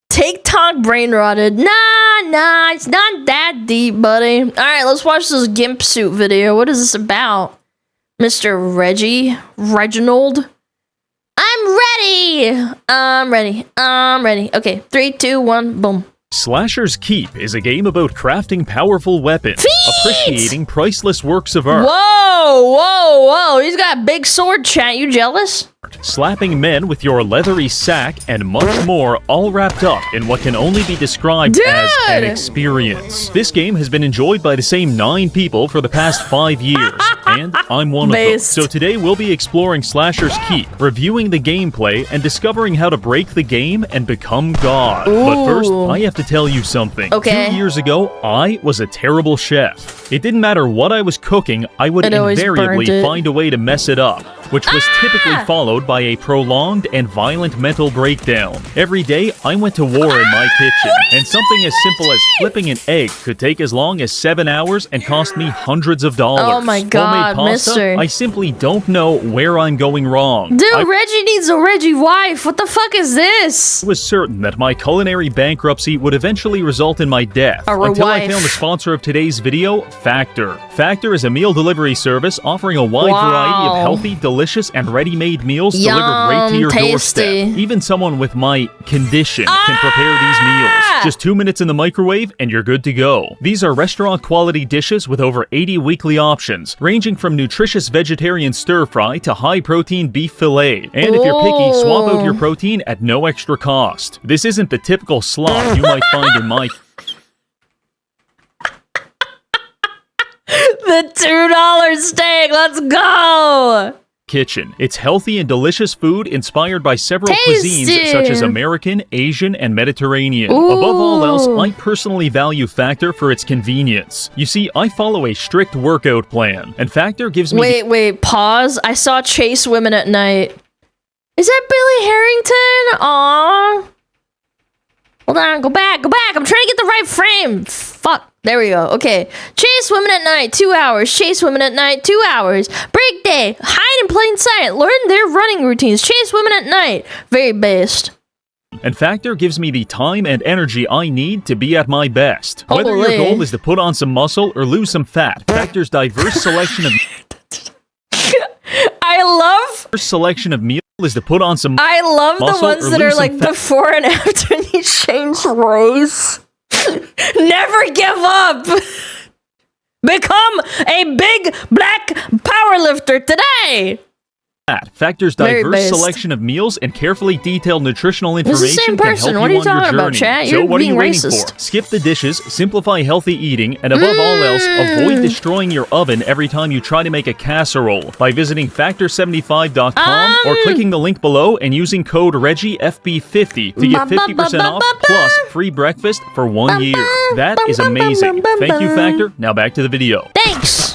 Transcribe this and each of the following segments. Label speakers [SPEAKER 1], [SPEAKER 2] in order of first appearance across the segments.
[SPEAKER 1] TikTok brain rotted. Nah, it's not that deep, buddy. Alright, let's watch this gimp suit video. What is this about? Mr. Reginald? I'm ready. Okay, 3, 2, 1, boom.
[SPEAKER 2] Slasher's Keep is a game about crafting powerful weapons, appreciating priceless works of art.
[SPEAKER 1] Whoa, he's got a big sword, chat. You jealous?
[SPEAKER 2] Slapping men with your leathery sack, and much more, all wrapped up in what can only be described as an experience. This game has been enjoyed by the same 9 people for the past 5 years, and I'm one of them. So today we'll be exploring Slasher's Keep, reviewing the gameplay, and discovering how to break the game and become God. But first, I have to tell you something.
[SPEAKER 1] Okay.
[SPEAKER 2] 2 years ago, I was a terrible chef. It didn't matter what I was cooking, I would invariably find a way to mess it up, which was typically followed by a prolonged and violent mental breakdown. Every day, I went to war in my kitchen, and something as simple as flipping an egg could take as long as 7 hours and cost me hundreds of dollars.
[SPEAKER 1] Oh my god,
[SPEAKER 2] Homemade pasta,
[SPEAKER 1] mister.
[SPEAKER 2] I simply don't know where I'm going wrong.
[SPEAKER 1] Dude, Reggie needs a Reggie wife. What the fuck is this?
[SPEAKER 2] I was certain that my culinary bankruptcy would eventually result in my death until I found the sponsor of today's video, Factor. Factor is a meal delivery service offering a wide variety of healthy, delicious, and ready-made meals delivered right to your doorstep. Even someone with my condition can prepare these meals. Just 2 minutes in the microwave and you're good to go. These are restaurant-quality dishes with over 80 weekly options, ranging from nutritious vegetarian stir-fry to high-protein beef fillet. And if you're picky, swap out your protein at no extra cost. This isn't the typical slop you might find in my...
[SPEAKER 1] The $2 steak, let's go!
[SPEAKER 2] Kitchen. It's healthy and delicious food inspired by several cuisines such as American, Asian, and Mediterranean. Above all else, I personally value Factor for its convenience. You see, I follow a strict workout plan, and Factor gives me...
[SPEAKER 1] Wait, pause. I saw Chase Women at Night. Is that Billy Harrington? Aww. Hold on, go back. I'm trying to get the right frame. Fuck. There we go. Okay. Chase Women at Night, 2 hours. Chase Women at Night, 2 hours. Break day. Hide in plain sight. Learn their running routines. Chase Women at Night. Very based.
[SPEAKER 2] And Factor gives me the time and energy I need to be at my best. Whether your goal is to put on some muscle or lose some fat, Factor's diverse selection of... meals is to put on some
[SPEAKER 1] I love the ones that are like before and after you change race. Never give up. Become a big black powerlifter today.
[SPEAKER 2] Factor's diverse selection of meals and carefully detailed nutritional information can help you on your journey. So what are you waiting for? Skip the dishes, simplify healthy eating, and above all else, avoid destroying your oven every time you try to make a casserole by visiting factor75.com or clicking the link below and using code ReggieFB50 to get 50% off plus free breakfast for 1 year. That is amazing. Thank you, Factor. Now back to the video.
[SPEAKER 1] Thanks.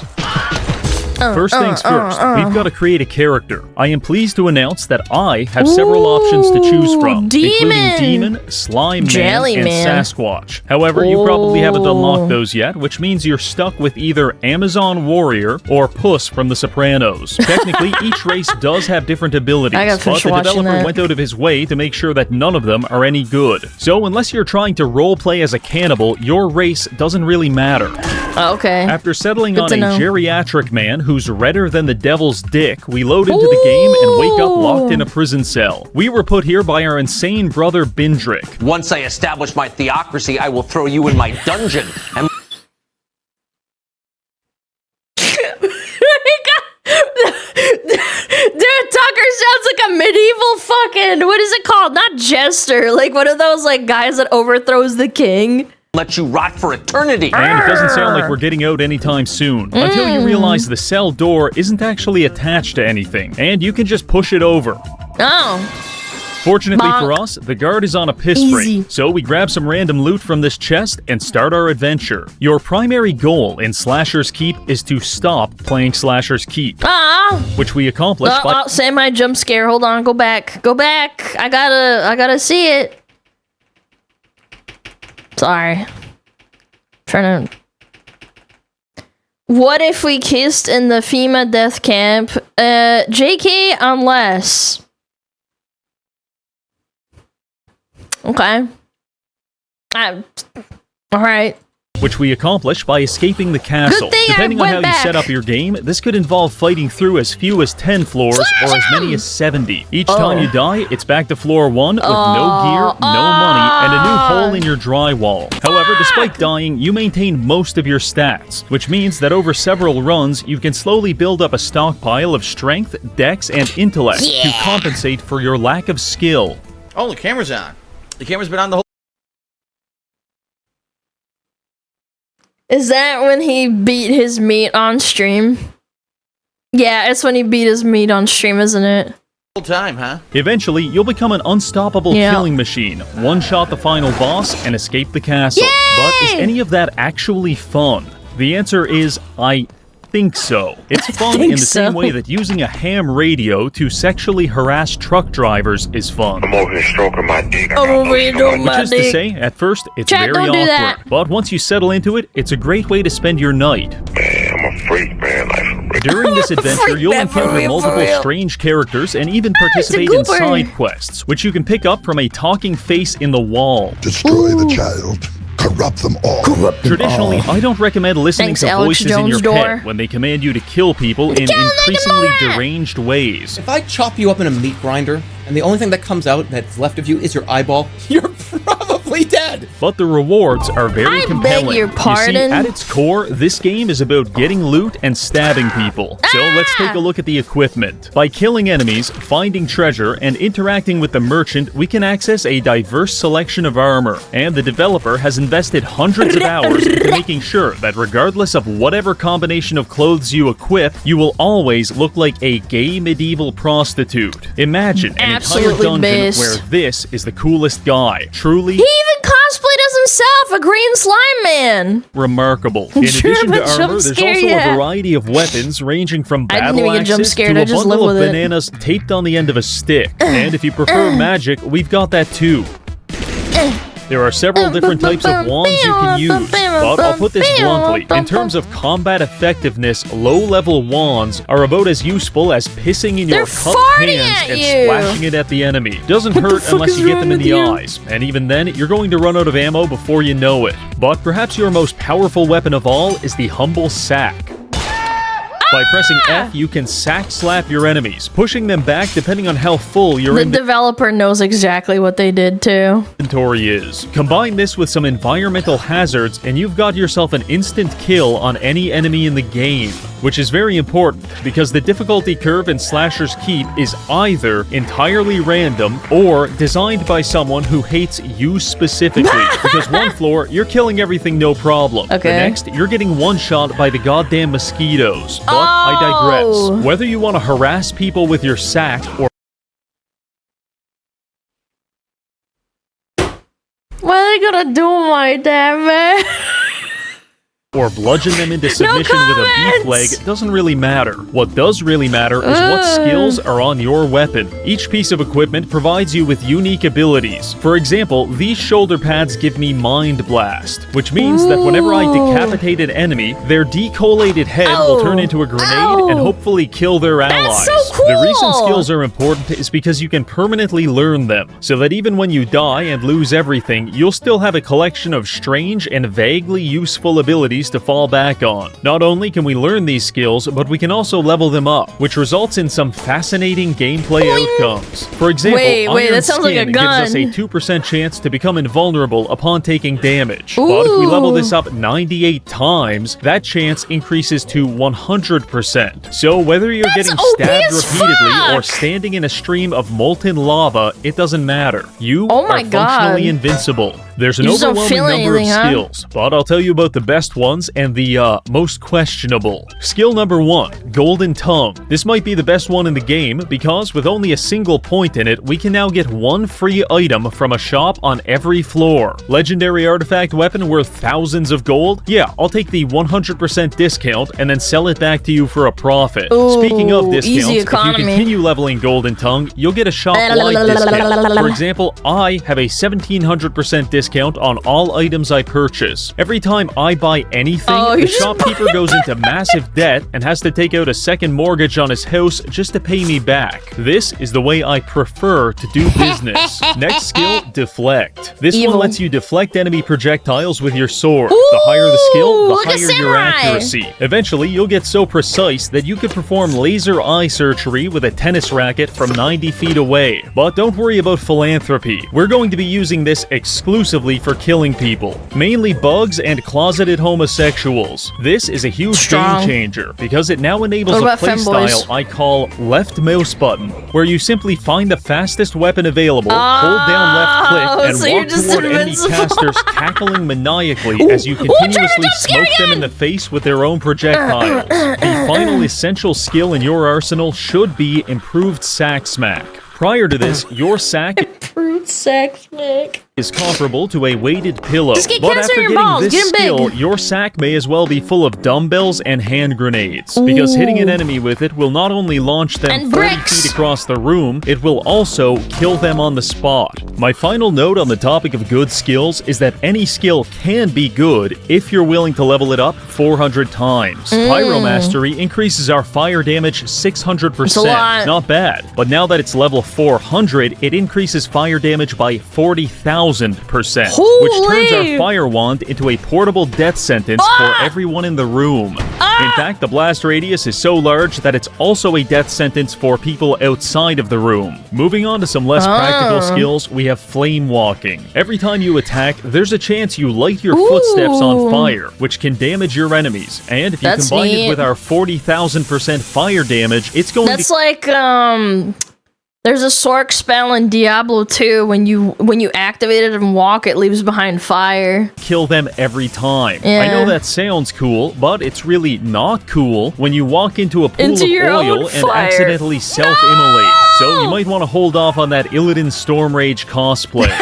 [SPEAKER 2] First things first, we've got to create a character. I am pleased to announce that I have several options to choose from, including Demon, Slime Man, and Sasquatch. However, you probably haven't unlocked those yet, which means you're stuck with either Amazon Warrior or Puss from The Sopranos. Technically, each race does have different abilities, but the developer went out of his way to make sure that none of them are any good. So unless you're trying to roleplay as a cannibal, your race doesn't really matter.
[SPEAKER 1] Okay.
[SPEAKER 2] After settling on a geriatric man who's redder than the devil's dick, we load into the game and wake up locked in a prison cell. We were put here by our insane brother Bindrick.
[SPEAKER 3] Once I establish my theocracy, I will throw you in my dungeon and...
[SPEAKER 1] Dude, Tucker sounds like a medieval fucking, what is it called? Not jester, like one of those like guys that overthrows the king.
[SPEAKER 3] Let you rot for eternity.
[SPEAKER 2] And it doesn't sound like we're getting out anytime soon, until you realize the cell door isn't actually attached to anything, and you can just push it over. Fortunately for us, the guard is on a piss break, so we grab some random loot from this chest and start our adventure. Your primary goal in Slasher's Keep is to stop playing Slasher's Keep, which we accomplish by...
[SPEAKER 1] say my jump scare. Hold on, go back. I gotta see it. Sorry. Trying to... What if we kissed in the FEMA death camp? JK, unless. Okay. Alright.
[SPEAKER 2] Which we accomplish by escaping the castle. Depending on how you set up your game, this could involve fighting through as few as 10 floors or as many as 70. Each time you die, it's back to floor 1 with no gear, no money, and a new hole in your drywall. However, despite dying, you maintain most of your stats, which means that over several runs, you can slowly build up a stockpile of strength, dex, and intellect to compensate for your lack of skill.
[SPEAKER 4] Oh, the camera's on. The camera's been on the whole...
[SPEAKER 1] Is that when he beat his meat on stream? Yeah, it's when he beat his meat on stream, isn't it?
[SPEAKER 4] Time, huh?
[SPEAKER 2] Eventually, you'll become an unstoppable killing machine, one-shot the final boss, and escape the castle.
[SPEAKER 1] Yay!
[SPEAKER 2] But is any of that actually fun? The answer is, I think so. It's fun in the same way that using a ham radio to sexually harass truck drivers is fun.
[SPEAKER 5] I'm over here stroking my dick.
[SPEAKER 2] Which is to say, at first, it's very awkward. But once you settle into it, it's a great way to spend your night.
[SPEAKER 5] Man, I'm a freak, man.
[SPEAKER 2] During this adventure, you'll encounter multiple strange characters and even participate in side quests, which you can pick up from a talking face in the wall.
[SPEAKER 6] Destroy the child. Corrupt them all.
[SPEAKER 2] Traditionally, I don't recommend listening to voices in your head when they command you to kill people in increasingly deranged ways.
[SPEAKER 7] If I chop you up in a meat grinder, and the only thing that comes out that's left of you is your eyeball, you're probably dead!
[SPEAKER 2] But the rewards are very compelling.
[SPEAKER 1] Beg your pardon?
[SPEAKER 2] You see, at its core, this game is about getting loot and stabbing people. So let's take a look at the equipment. By killing enemies, finding treasure, and interacting with the merchant, we can access a diverse selection of armor. And the developer has invested hundreds of hours into making sure that regardless of whatever combination of clothes you equip, you will always look like a gay medieval prostitute. Imagine an entire dungeon where this is the coolest guy. Truly,
[SPEAKER 1] he even cosplayed as himself, a green slime man.
[SPEAKER 2] Remarkable. In addition to armor, there's also a variety of weapons ranging from battle axes to a bundle of bananas taped on the end of a stick. And if you prefer magic, we've got that too. There are several different types of wands you can use, but I'll put this bluntly. In terms of combat effectiveness, low-level wands are about as useful as pissing in your cupped hands and splashing it at the enemy. Doesn't hurt unless you get them in the eyes, and even then, you're going to run out of ammo before you know it. But perhaps your most powerful weapon of all is the humble sack. By pressing F, you can sack slap your enemies, pushing them back depending on how full your
[SPEAKER 1] developer knows exactly what they did too.
[SPEAKER 2] Inventory is. Combine this with some environmental hazards and you've got yourself an instant kill on any enemy in the game, which is very important because the difficulty curve in Slasher's Keep is either entirely random or designed by someone who hates you specifically. Because one floor, you're killing everything no problem. The next, you're getting one shot by the goddamn mosquitoes. But I digress. Whether you want to harass people with your sack or
[SPEAKER 1] what are they gonna do, my damn man?
[SPEAKER 2] or bludgeon them into submission with a beef leg doesn't really matter. What does really matter is what skills are on your weapon. Each piece of equipment provides you with unique abilities. For example, these shoulder pads give me Mind Blast, which means that whenever I decapitate an enemy, their decollated head will turn into a grenade and hopefully kill their allies.
[SPEAKER 1] That's so cool!
[SPEAKER 2] The reason skills are important is because you can permanently learn them, so that even when you die and lose everything, you'll still have a collection of strange and vaguely useful abilities to fall back on. Not only can we learn these skills, but we can also level them up, which results in some fascinating gameplay outcomes. For example, Iron
[SPEAKER 1] that sounds
[SPEAKER 2] Skin
[SPEAKER 1] like a gun.
[SPEAKER 2] gives us a 2% chance to become invulnerable upon taking damage. But if we level this up 98 times, that chance increases to 100%. So whether you're getting stabbed repeatedly or standing in a stream of molten lava, it doesn't matter. You are functionally invincible. There's an overwhelming number of skills, but I'll tell you about the best ones and the most questionable. Skill number 1, Golden Tongue. This might be the best one in the game because with only a single point in it, we can now get one free item from a shop on every floor. Legendary artifact weapon worth thousands of gold? Yeah, I'll take the 100% discount and then sell it back to you for a profit. Speaking of discounts, if you continue leveling Golden Tongue, you'll get a shop-wide discount. For example, I have a 1700% discount discount on all items I purchase. Every time I buy anything, the shopkeeper goes into massive debt and has to take out a second mortgage on his house just to pay me back. This is the way I prefer to do business. Next skill, deflect. This one lets you deflect enemy projectiles with your sword. The higher the skill, the higher your accuracy. Eventually, you'll get so precise that you could perform laser eye surgery with a tennis racket from 90 feet away. But don't worry about philanthropy. We're going to be using this exclusively for killing people, mainly bugs and closeted homosexuals. This is a huge game changer because it now enables a playstyle I call left mouse button, where you simply find the fastest weapon available, hold down left click, and walk toward enemy casters, cackling maniacally as you continuously smoke them in the face with their own projectiles. The final essential skill in your arsenal should be improved sack smack. Prior to this, your sack is comparable to a weighted pillow. But after getting this skill, your sack may as well be full of dumbbells and hand grenades. Because hitting an enemy with it will not only launch them 30 feet across the room, it will also kill them on the spot. My final note on the topic of good skills is that any skill can be good if you're willing to level it up 400 times. Pyromastery increases our fire damage 600%. Not bad. But now that it's level 400, it increases fire damage by 40,000%, which turns our fire wand into a portable death sentence for everyone in the room. In fact, the blast radius is so large that it's also a death sentence for people outside of the room. Moving on to some less practical skills, we have flame walking. Every time you attack, there's a chance you light your footsteps on fire, which can damage your enemies. And if you combine it with our 40,000% fire damage, it's going to...
[SPEAKER 1] That's like, there's a Sork spell in Diablo 2. When you activate it and walk, it leaves behind fire.
[SPEAKER 2] Kill them every time. I know that sounds cool, but it's really not cool when you walk into a pool of oil and accidentally self-immolate. So you might want to hold off on that Illidan Stormrage cosplay.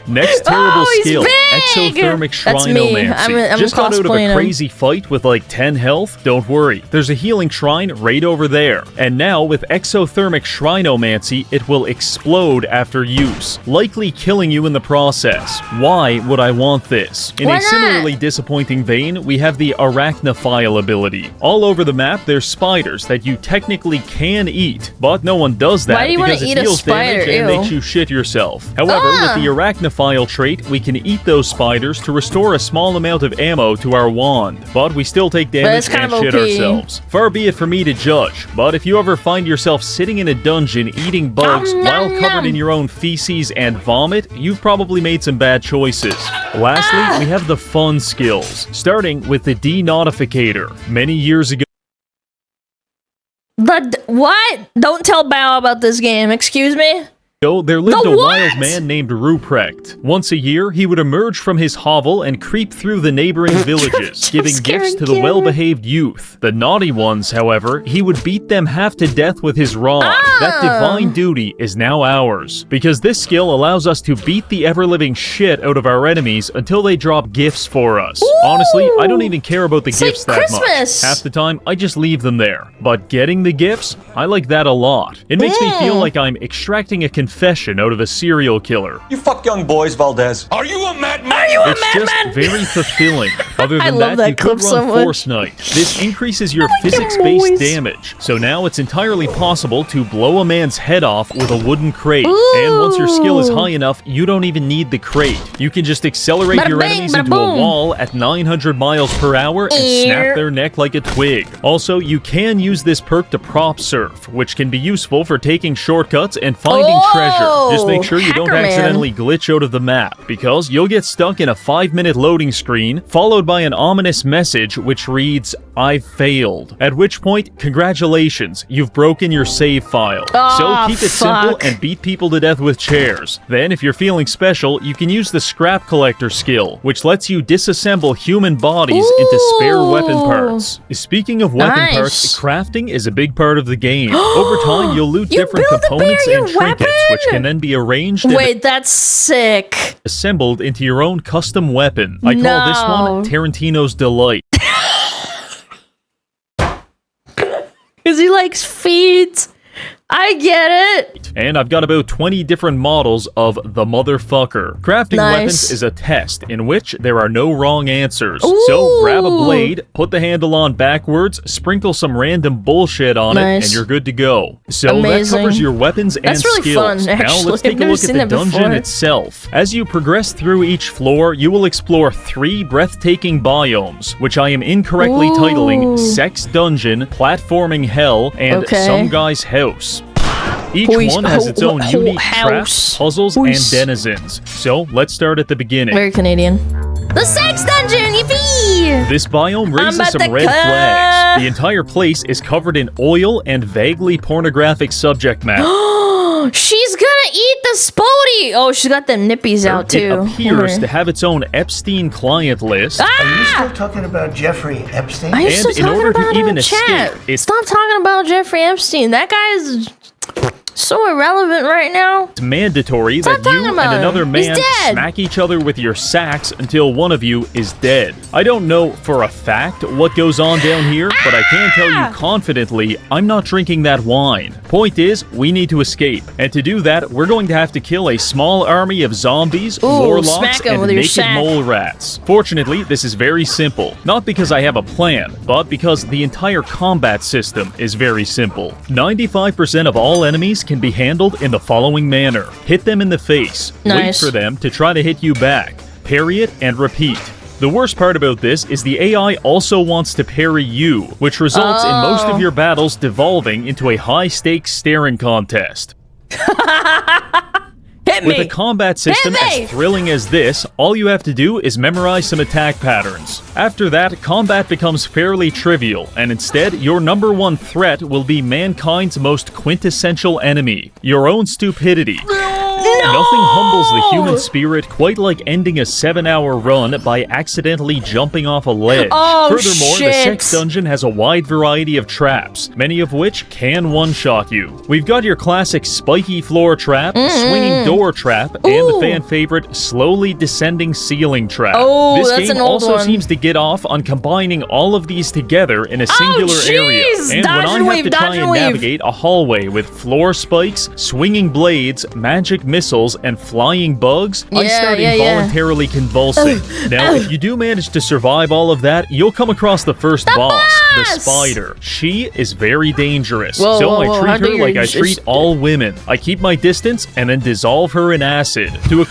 [SPEAKER 2] Next terrible skill, exothermic shrinomancy. Just got out of a crazy fight with like 10 health? Don't worry, there's a healing shrine right over there. And now with exothermic shrinomancy, it will explode after use, likely killing you in the process. Why would I want this? In a similarly disappointing vein, we have the arachnophile ability. All over the map, there's spiders that you technically can eat, but no one does that because it deals damage and makes you shit yourself. However, with the arachnophile trait, we can eat those spiders to restore a small amount of ammo to our wand, but we still take damage and shit ourselves. Far be it for me to judge, but if you ever find yourself sitting in a dungeon eating bugs while covered in your own feces and vomit, you've probably made some bad choices. Lastly, we have the fun skills, starting with the denotificator. Many years ago,
[SPEAKER 1] what? Don't tell Bao about this game, excuse me?
[SPEAKER 2] There lived a wild man named Ruprecht. Once a year, he would emerge from his hovel and creep through the neighboring villages, giving gifts to the well-behaved youth. The naughty ones, however, he would beat them half to death with his rod. That divine duty is now ours, because this skill allows us to beat the ever-living shit out of our enemies until they drop gifts for us. Honestly, I don't even care about the gifts that much. Half the time, I just leave them there. But getting the gifts, I like that a lot. It makes me feel like I'm extracting a confession out of a serial killer.
[SPEAKER 8] You fuck young boys, Valdez.
[SPEAKER 6] Are you a madman?
[SPEAKER 2] It's just very fulfilling. Other than that, you could run Force Knight. This increases your physics-based damage. So now it's entirely possible to blow a man's head off with a wooden crate. And once your skill is high enough, you don't even need the crate. You can just accelerate your enemies into a wall at 900 miles per hour and snap their neck like a twig. Also, you can use this perk to prop surf, which can be useful for taking shortcuts and finding treasure. Just make sure you don't accidentally glitch out of the map, because you'll get stuck in a 5-minute loading screen, followed by an ominous message which reads, "I've failed." At which point, congratulations, you've broken your save file. So keep it simple and beat people to death with chairs. Then, if you're feeling special, you can use the scrap collector skill, which lets you disassemble human bodies into spare weapon parts. Speaking of weapon parts, crafting is a big part of the game. Over time, you'll loot different components and trinkets, which can then be arranged and
[SPEAKER 1] that's sick.
[SPEAKER 2] Assembled into your own custom weapon. I call this one Tarantino's Delight.
[SPEAKER 1] Because he likes feet. I get it.
[SPEAKER 2] And I've got about 20 different models of the motherfucker. Crafting weapons is a test in which there are no wrong answers. So grab a blade, put the handle on backwards, sprinkle some random bullshit on it, and you're good to go. So that covers your weapons and
[SPEAKER 1] really
[SPEAKER 2] skills.
[SPEAKER 1] Fun,
[SPEAKER 2] now let's take a look at the dungeon itself. As you progress through each floor, you will explore 3 breathtaking biomes, which I am incorrectly titling Sex Dungeon, Platforming Hell, and Some Guy's House. Each one has its own unique traps, puzzles, and denizens. So let's start at the beginning.
[SPEAKER 1] Very Canadian. The Sex Dungeon, yippee!
[SPEAKER 2] This biome raises some red flags. The entire place is covered in oil and vaguely pornographic subject matter.
[SPEAKER 1] She's gonna eat the Spodie! Oh, she's got them nippies out too.
[SPEAKER 2] It appears to have its own Epstein client list.
[SPEAKER 8] Are you still talking about Jeffrey Epstein?
[SPEAKER 1] Are you still talking about him in chat? Stop talking about Jeffrey Epstein. That guy is so irrelevant right now.
[SPEAKER 2] It's mandatory that you and another man smack each other with your sacks until one of you is dead. I don't know for a fact what goes on down here, but I can tell you confidently, I'm not drinking that wine. Point is, we need to escape. And to do that, we're going to have to kill a small army of zombies, warlocks, and naked mole rats. Fortunately, this is very simple. Not because I have a plan, but because the entire combat system is very simple. 95% of all enemies can be handled in the following manner. Hit them in the face. Wait for them to try to hit you back. Parry it and repeat. The worst part about this is the AI also wants to parry you, which results in most of your battles devolving into a high-stakes staring contest. With a combat system as thrilling as this, all you have to do is memorize some attack patterns. After that, combat becomes fairly trivial, and instead, your number one threat will be mankind's most quintessential enemy, your own stupidity. Nothing humbles the human spirit quite like ending a 7-hour run by accidentally jumping off a ledge. Furthermore, the Sex Dungeon has a wide variety of traps, many of which can one-shot you. We've got your classic spiky floor trap, swinging door trap, and the fan favorite slowly descending ceiling trap. This game also seems to get off on combining all of these together in a singular area. And when I have to try and navigate a hallway with floor spikes, swinging blades, magic missiles, and flying bugs, I start involuntarily convulsing. Now, if you do manage to survive all of that, you'll come across the first boss, the spider. She is very dangerous, so I treat her like I treat all women. I keep my distance and then dissolve her in acid. To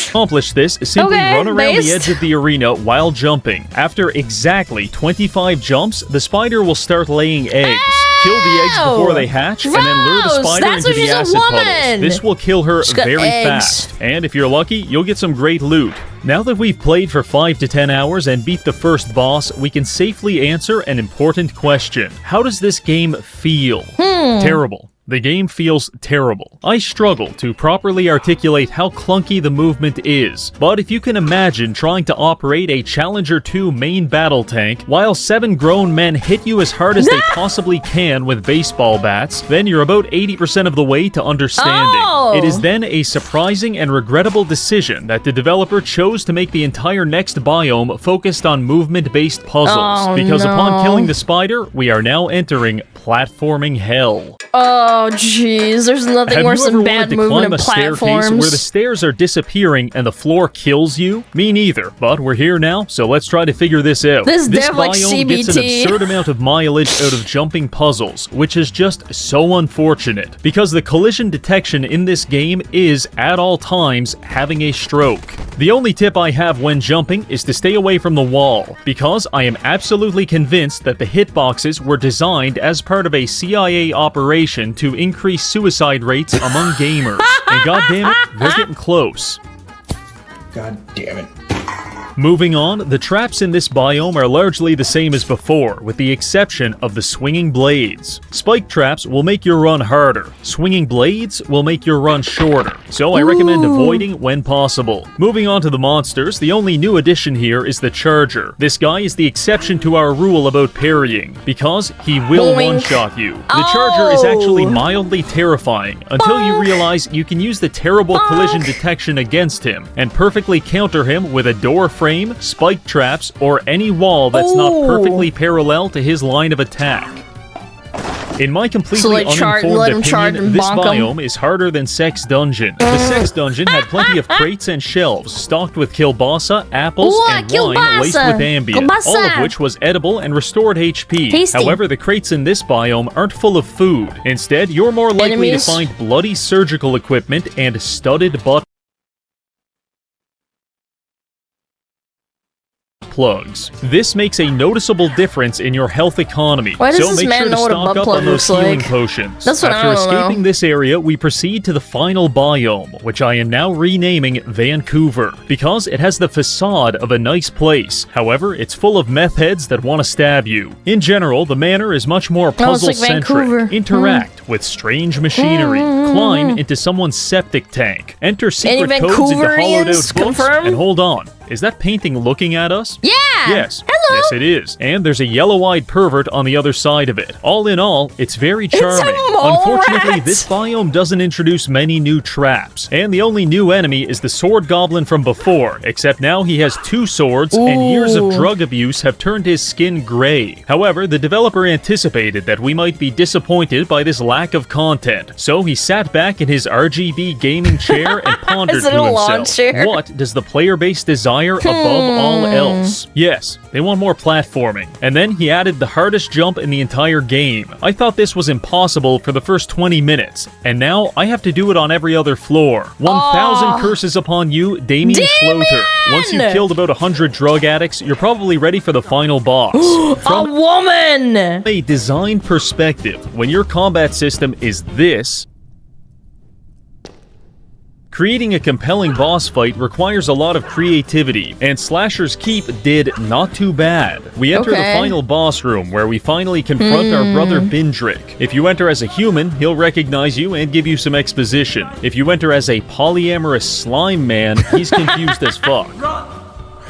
[SPEAKER 2] accomplish this, simply run around the edge of the arena while jumping. After exactly 25 jumps, the spider will start laying eggs. Kill the eggs before they hatch, and then lure the spider into the acid puddles. This will kill her very fast. And if you're lucky, you'll get some great loot. Now that we've played for 5 to 10 hours and beat the first boss, we can safely answer an important question. How does this game feel? Terrible. The game feels terrible. I struggle to properly articulate how clunky the movement is, but if you can imagine trying to operate a Challenger 2 main battle tank while 7 grown men hit you as hard as they possibly can with baseball bats, then you're about 80% of the way to understanding. It is then a surprising and regrettable decision that the developer chose to make the entire next biome focused on movement-based puzzles, because upon killing the spider, we are now entering platforming hell.
[SPEAKER 1] Oh, jeez. There's nothing worse than bad movement of platforms.
[SPEAKER 2] Where the stairs are disappearing and the floor kills you? Me neither, but we're here now, so let's try to figure this out.
[SPEAKER 1] This
[SPEAKER 2] biome
[SPEAKER 1] like
[SPEAKER 2] gets an absurd amount of mileage out of jumping puzzles, which is just so unfortunate, because the collision detection in this game is, at all times, having a stroke. The only tip I have when jumping is to stay away from the wall, because I am absolutely convinced that the hitboxes were designed as part of a CIA operation to increase suicide rates among gamers. And goddammit, they're getting close.
[SPEAKER 8] God damn it.
[SPEAKER 2] Moving on, the traps in this biome are largely the same as before, with the exception of the swinging blades. Spike traps will make your run harder. Swinging blades will make your run shorter, so I recommend avoiding when possible. Moving on to the monsters, the only new addition here is the Charger. This guy is the exception to our rule about parrying, because he will one-shot you. The Charger is actually mildly terrifying, until you realize you can use the terrible collision detection against him, and perfectly counter him with a door frame, spike traps, or any wall that's not perfectly parallel to his line of attack. In my completely uninformed opinion, this biome is harder than Sex Dungeon. The Sex Dungeon had plenty of crates and shelves stocked with kielbasa, apples, and wine laced with Ambien, all of which was edible and restored HP.
[SPEAKER 1] Tasty.
[SPEAKER 2] However, the crates in this biome aren't full of food. Instead, you're more likely to find bloody surgical equipment and studded butt plugs. This makes a noticeable difference in your health economy.
[SPEAKER 1] Why does
[SPEAKER 2] so
[SPEAKER 1] this
[SPEAKER 2] make
[SPEAKER 1] man
[SPEAKER 2] sure to
[SPEAKER 1] know what a
[SPEAKER 2] stock
[SPEAKER 1] butt
[SPEAKER 2] up
[SPEAKER 1] plug
[SPEAKER 2] on those
[SPEAKER 1] looks
[SPEAKER 2] healing
[SPEAKER 1] like?
[SPEAKER 2] potions.
[SPEAKER 1] That's what
[SPEAKER 2] After
[SPEAKER 1] I don't
[SPEAKER 2] escaping
[SPEAKER 1] know.
[SPEAKER 2] this area, we proceed to the final biome, which I am now renaming Vancouver, because it has the facade of a nice place. However, it's full of meth heads that want to stab you. In general, the manor is much more puzzle-centric.
[SPEAKER 1] Vancouver.
[SPEAKER 2] Interact with strange machinery. Climb into someone's septic tank. Enter secret codes into hollowed-out books.
[SPEAKER 1] Confirm?
[SPEAKER 2] And hold on. Is that painting looking at us?
[SPEAKER 1] Yeah!
[SPEAKER 2] Yes.
[SPEAKER 1] Hello!
[SPEAKER 2] Yes, it is. And there's a yellow-eyed pervert on the other side of it. All in all, it's very charming. Unfortunately,
[SPEAKER 1] rat!
[SPEAKER 2] this biome doesn't introduce many new traps. And the only new enemy is the sword goblin from before, except now he has 2 swords, and years of drug abuse have turned his skin gray. However, the developer anticipated that we might be disappointed by this lack of content, so he sat back in his RGB gaming chair and pondered
[SPEAKER 1] Is it
[SPEAKER 2] to
[SPEAKER 1] a lawn
[SPEAKER 2] himself,
[SPEAKER 1] chair?
[SPEAKER 2] what does the player base desire above all else? Yes, they want more platforming. And then he added the hardest jump in the entire game. I thought this was impossible for the first 20 minutes, and now I have to do it on every other floor. 1,000 curses upon you, Damien Schloter. Once you've killed about 100 drug addicts, you're probably ready for the final boss.
[SPEAKER 1] A woman!
[SPEAKER 2] A design perspective, when your combat system is this, creating a compelling boss fight requires a lot of creativity, and Slasher's Keep did not too bad. We enter the final boss room, where we finally confront our brother Bindrick. If you enter as a human, he'll recognize you and give you some exposition. If you enter as a polyamorous slime man, he's confused as fuck.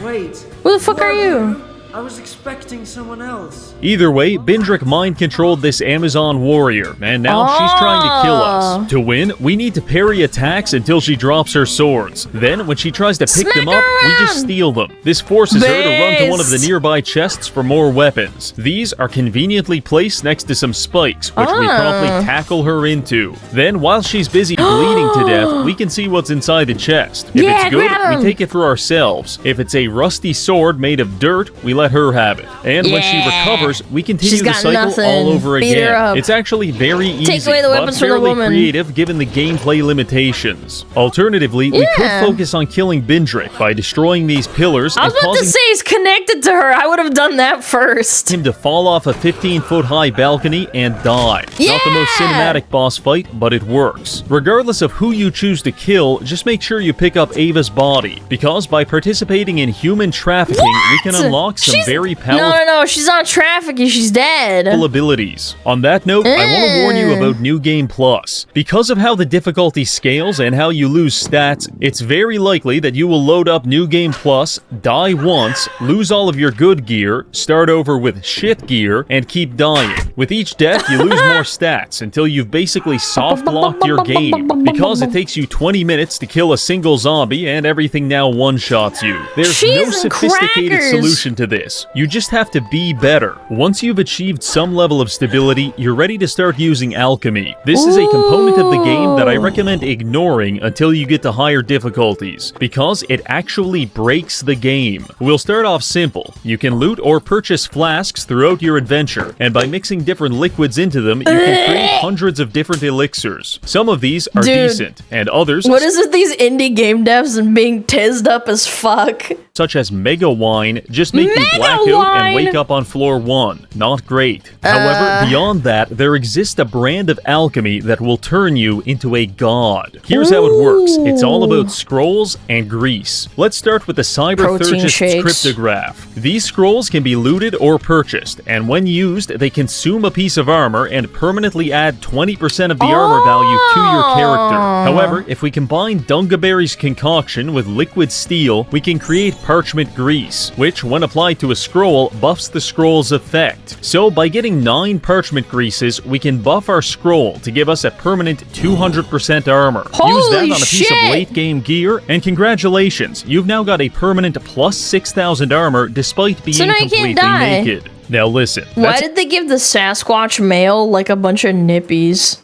[SPEAKER 9] Wait.
[SPEAKER 1] Who the fuck are you?
[SPEAKER 9] I was expecting someone else.
[SPEAKER 2] Either way, Bindrick mind-controlled this Amazon warrior, and now she's trying to kill us. To win, we need to parry attacks until she drops her swords. Then, when she tries to pick them up, we just steal them. This forces her to run to one of the nearby chests for more weapons. These are conveniently placed next to some spikes, which we promptly tackle her into. Then, while she's busy bleeding to death, we can see what's inside the chest. If it's good, we take it for ourselves. If it's a rusty sword made of dirt, we let her have it. And when she recovers, we continue the cycle all over again. It's actually very easy,
[SPEAKER 1] Take away the weapons
[SPEAKER 2] but
[SPEAKER 1] from the
[SPEAKER 2] fairly
[SPEAKER 1] woman.
[SPEAKER 2] creative given the gameplay limitations. Alternatively, we could focus on killing Bindrick by destroying these pillars
[SPEAKER 1] I was
[SPEAKER 2] and
[SPEAKER 1] about to
[SPEAKER 2] causing
[SPEAKER 1] say he's connected to her. I would have done that first.
[SPEAKER 2] him to fall off a 15-foot high balcony and die. Not the most cinematic boss fight, but it works. Regardless of who you choose to kill, just make sure you pick up Ava's body, because by participating in human trafficking, we can unlock some very powerful
[SPEAKER 1] No, she's not trafficking, she's dead.
[SPEAKER 2] abilities. On that note, I want to warn you about New Game Plus. Because of how the difficulty scales and how you lose stats, it's very likely that you will load up New Game Plus, die once, lose all of your good gear, start over with shit gear, and keep dying. With each death, you lose more stats until you've basically soft-locked your game, because it takes you 20 minutes to kill a single zombie and everything now one-shots you. There's no sophisticated solution to this. You just have to be better. Once you've achieved some level of stability, you're ready to start using Alchemy. This is a component of the game that I recommend ignoring until you get to higher difficulties, because it actually breaks the game. We'll start off simple. You can loot or purchase flasks throughout your adventure, and by mixing different liquids into them, you can create hundreds of different elixirs. Some of these are decent, and others...
[SPEAKER 1] What is it, these indie game devs and being tizzed up as fuck?
[SPEAKER 2] Such as Mega Wine, just make you black out and wake up on floor 1. Not great. However, beyond that, there exists a brand of alchemy that will turn you into a god. Here's how it works. It's all about scrolls and grease. Let's start with the Cyberthurgist's cryptograph. These scrolls can be looted or purchased, and when used, they consume a piece of armor and permanently add 20% of the armor value to your character. However, if we combine Dungaberry's concoction with liquid steel, we can create parchment grease, which, when applied to a scroll, buffs the scroll's effect. So, by getting 9 parchment greases, we can buff our scroll to give us a permanent 200% armor. Use that on a piece of late-game gear, and congratulations, you've now got a permanent plus 6,000 armor despite being completely naked. Now listen.
[SPEAKER 1] Why did they give the Sasquatch male like a bunch of nippies?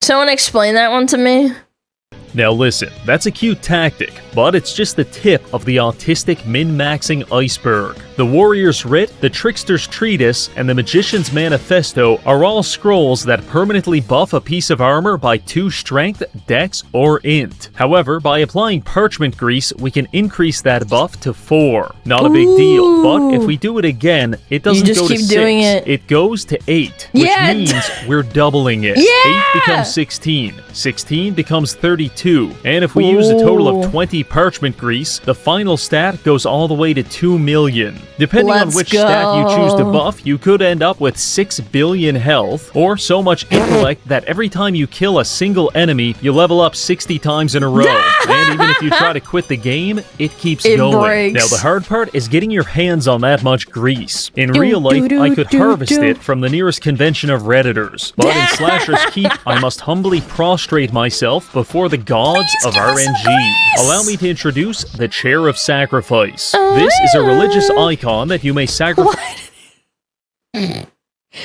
[SPEAKER 1] Someone explain that one to me.
[SPEAKER 2] Now listen, that's a cute tactic, but it's just the tip of the autistic min-maxing iceberg. The Warrior's Writ, the Trickster's Treatise, and the Magician's Manifesto are all scrolls that permanently buff a piece of armor by 2 strength, dex, or int. However, by applying parchment grease, we can increase that buff to 4. Not a big deal, but if we do it again, it doesn't go to 6. It goes to 8, which means we're doubling it. 8 becomes 16, 16 becomes 32, and if we use a total of 20 parchment grease, the final stat goes all the way to 2 million. Depending on which stat you choose to buff, you could end up with 6 billion health, or so much intellect that every time you kill a single enemy, you level up 60 times in a row. And even if you try to quit the game, it keeps going.
[SPEAKER 1] Breaks.
[SPEAKER 2] Now the hard part is getting your hands on that much grease. In real life, I could harvest it from the nearest convention of Redditors, but in Slasher's Keep, I must humbly prostrate myself before the gods of RNG. Allow me to introduce the Chair of Sacrifice. This is a religious icon that you may sacrifice.
[SPEAKER 1] Looks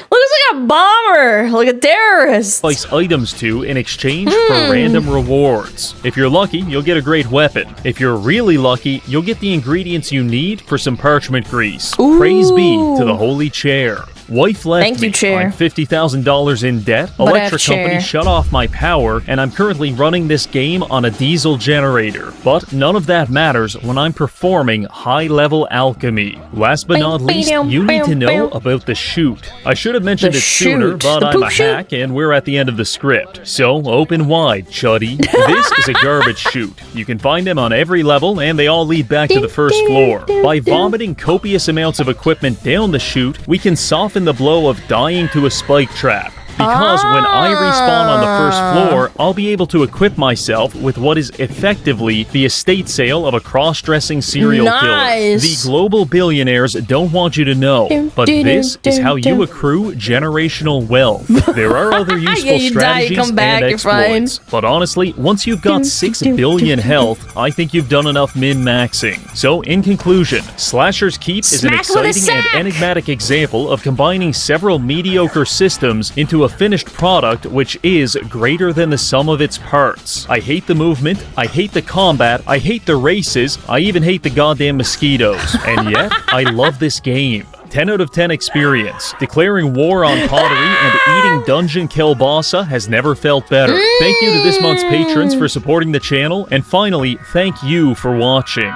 [SPEAKER 1] like a bomber, like a terrorist.
[SPEAKER 2] Items to in exchange for random rewards. If you're lucky, you'll get a great weapon. If you're really lucky, you'll get the ingredients you need for some parchment grease. Praise be to the Holy Chair. Wife left me. I'm $50,000 in debt. Electric company shut off my power, and I'm currently running this game on a diesel generator. But none of that matters when I'm performing high-level alchemy. Last but not least, you need to know about the shoot. I should have mentioned it sooner, but I'm a hack, and we're at the end of the script. So open wide, chuddy. This is a garbage chute. You can find them on every level, and they all lead back to the first floor. By vomiting copious amounts of equipment down the chute, we can soften the blow of dying to a spike trap. Because when I respawn on the first floor, I'll be able to equip myself with what is effectively the estate sale of a cross-dressing serial killer. The global billionaires don't want you to know, but this is how you accrue generational wealth. There are other useful strategies and exploits, but honestly, once you've got 6 billion health, I think you've done enough min-maxing. So in conclusion, Slasher's Keep is an exciting and enigmatic example of combining several mediocre systems into a finished product which is greater than the sum of its parts. I hate the movement, I hate the combat, I hate the races, I even hate the goddamn mosquitoes. And yet, I love this game. 10 out of 10 experience. Declaring war on pottery and eating dungeon kielbasa has never felt better. Thank you to this month's patrons for supporting the channel, and finally, thank you for watching.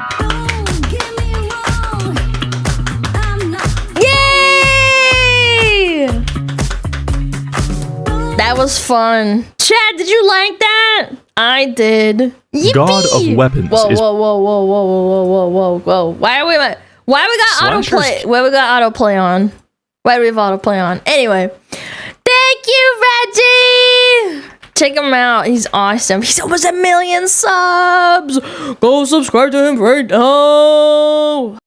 [SPEAKER 1] That was fun. Chad, did you like that? I did. Yippee!
[SPEAKER 2] God of Weapons.
[SPEAKER 1] Whoa, whoa, whoa, whoa, whoa, whoa, whoa, whoa, whoa. Why we got autoplay? Why we got autoplay on? Why do we have autoplay on? Anyway, thank you, Reggie. Check him out. He's awesome. He's almost 1 million subs. Go subscribe to him right now.